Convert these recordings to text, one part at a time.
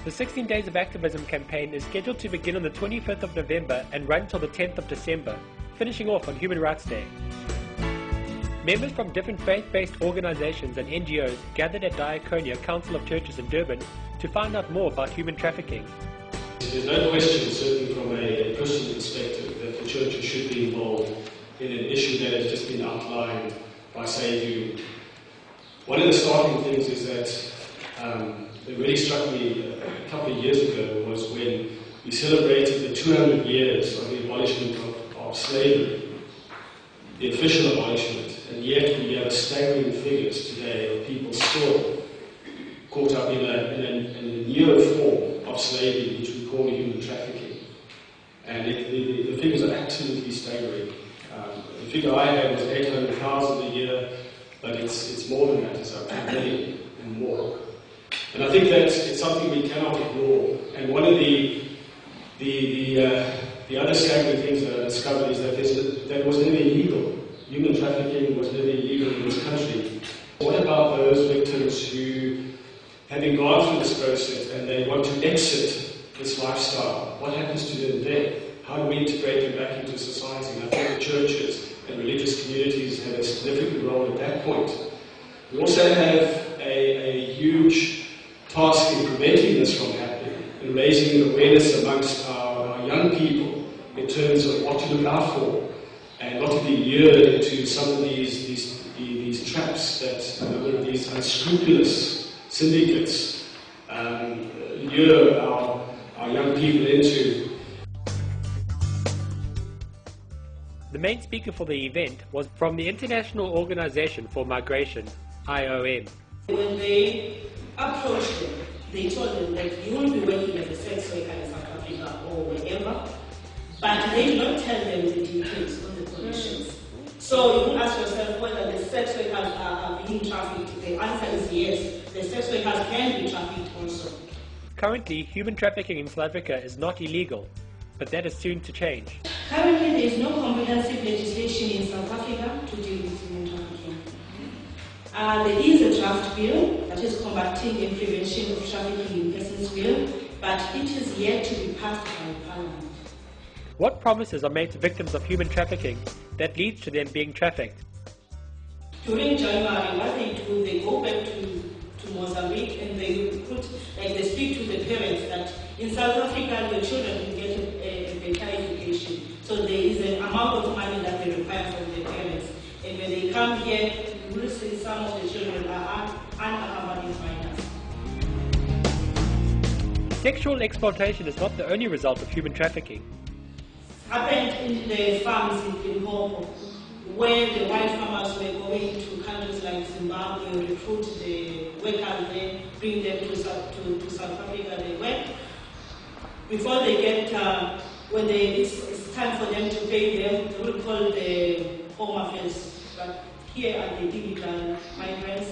The 16 Days of Activism campaign is scheduled to begin on the 25th of November and run till the 10th of December, finishing off on Human Rights Day. Members from different faith-based organizations and NGOs gathered at Diakonia Council of Churches in Durban to find out more about human trafficking. There's no question, certainly from a Christian perspective, that the churches should be involved in an issue that has just been outlined by Sayhu. One of the starting things is that that really struck me a couple of years ago was when we celebrated the 200 years of the abolishment of slavery, the official abolishment, and yet we have staggering figures today of people still caught up in a newer form of slavery, which we call human trafficking. And the figures are absolutely staggering. The figure I had was 800,000 a year, but it's more than that, it's up to 1 million and more. And I think that it's something we cannot ignore. And one of the other staggering things that I discovered is that it was never illegal. Human trafficking was never illegal in this country. What about those victims who, having gone through this process and they want to exit this lifestyle, what happens to them then? How do we integrate them back into society? And I think the churches and religious communities have a significant role at that point. We also have a huge task in preventing this from happening and raising awareness amongst our young people in terms of what to look out for and not to be lured into some of these traps that these unscrupulous syndicates lure our young people into. The main speaker for the event was from the International Organization for Migration, IOM. When they approached them, they told them that you won't be working as a sex worker in South Africa or wherever, but they did not tell them the details of the conditions. So you ask yourself whether the sex workers are being trafficked. The answer is yes. The sex workers can be trafficked also. Currently, human trafficking in South Africa is not illegal, but that is soon to change. Currently, there is no comprehensive legislation in South Africa to deal with human trafficking. There is a draft bill that is combating and prevention of trafficking in persons bill, but it is yet to be passed by Parliament. What promises are made to victims of human trafficking that leads to them being trafficked? During January, what they do, they go back to Mozambique and they speak to the parents that in South Africa your children will get a better education. So there is an amount of money that they require from the parents. And when they come here, you will see some of the children are unaccompanied minors. Sexual exploitation is not the only result of human trafficking. Happened in the farms in Limpopo, where the white farmers were going to countries like Zimbabwe, recruit the workers there, bring them to South Africa. They work. Before they get, when it's time for them to pay them, they will call the Home Affairs. But here are the illegal migrants.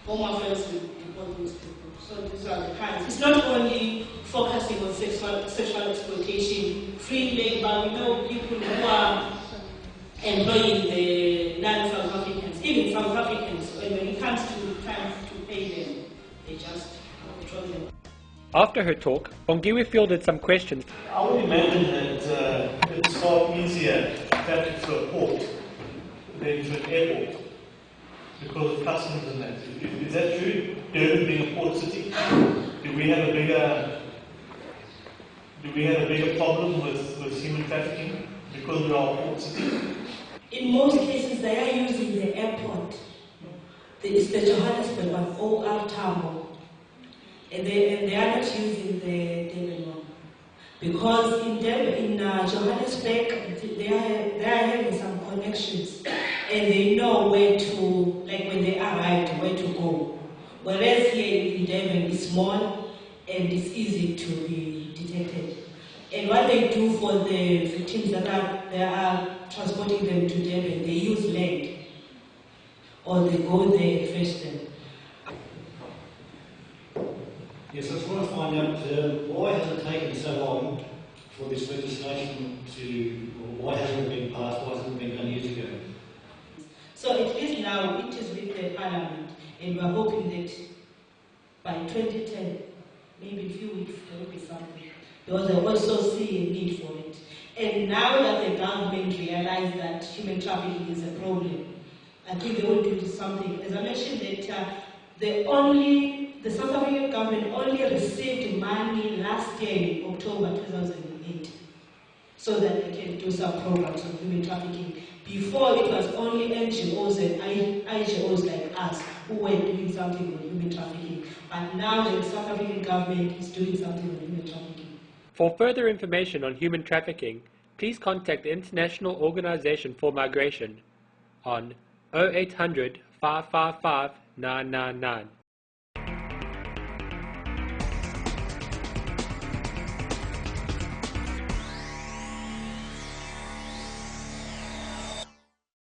Home Affairs will deport these people. So these are the kinds. It's not only focusing on sexual exploitation, free labor. We know people who are employing the non-South Africans, even South Africans, when it comes to time to pay them, they just throw them. After her talk, Bongiwe fielded some questions. I would imagine that it's far easier to traffic through a port than through an airport because of customs and that. Is that true? Durban being a port city, do we have a bigger problem with human trafficking because we are a port city? In most cases, they are using the airport. It's the Johannesburg one, OR Tambo. And they are not using the Durban one. Because in Johannesburg, they are having some connections. And they know where to, like when they arrive, where to go. Whereas here in Durban, it's small and it's easy to be detected. And what they do for the victims that are transporting them to Durban, they use land. Or they go there and fetch them. Yes, I just want to find out why has it taken so long for this legislation why hasn't it been passed, why hasn't it been done years ago? So it is now, it is with the Parliament, and we are hoping that by 2010 maybe in a few weeks there will be something. Because they also see a need for it. And now that the government realized that human trafficking is a problem, I think they will do something. As I mentioned that the South African government only received money last year in October 2008 so that they can do some programs on human trafficking. Before it was only NGOs and IGOs like us who were doing something on human trafficking. But now the South African government is doing something on human trafficking. For further information on human trafficking, please contact the International Organization for Migration on 0800 555 999.